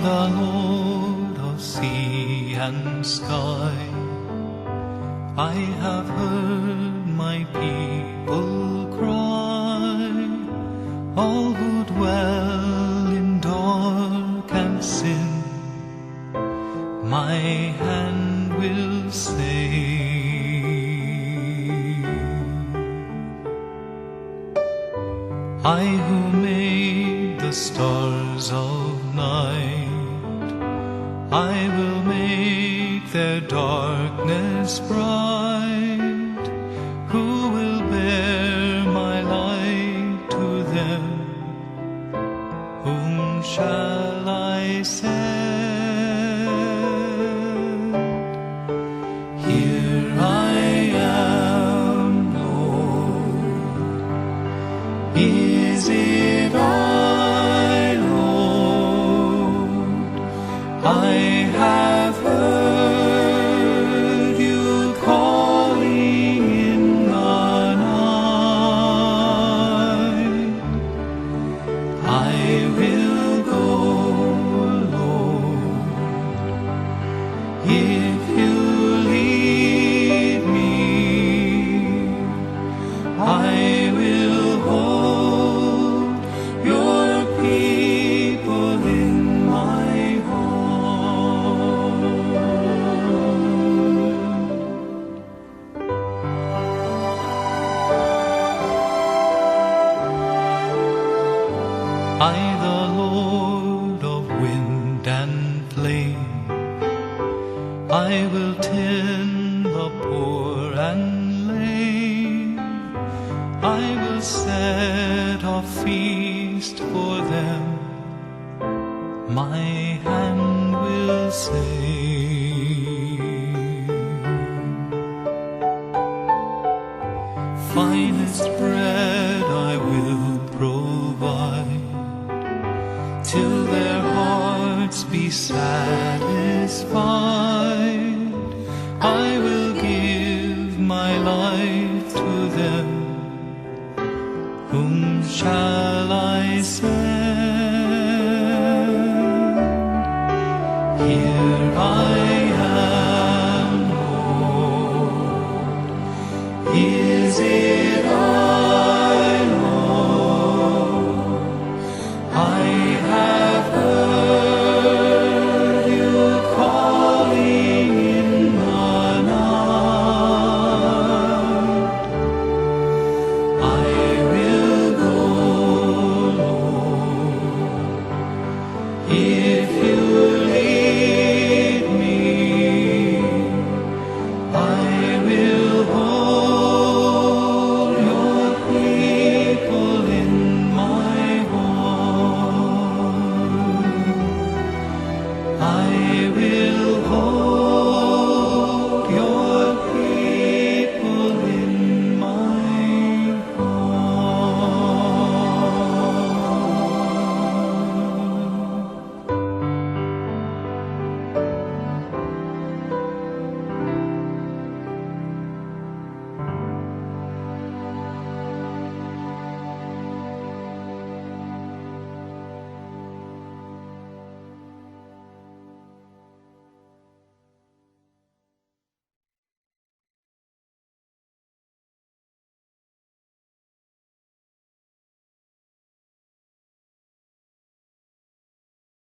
the Lord of sea and sky. I have heard my people cry, all who dwell in dark and sin, my hand will save. I who made the stars of night, I will make their darkness bright. Who will bear my light to them? Whom shall I send? Here I am, Lord. Is it I, Lord? I have heard you calling in the night. I will go, Lord, if you lead me. I will hold your people in my heart. I, the Lord of wind and flame, I will tend the poor and lame. I will set a feast for them, my hand will save. Finest bread I will provide, till their hearts be satisfied. I will give my life to them. Whom shall I send? Here I am, Lord. Is it I?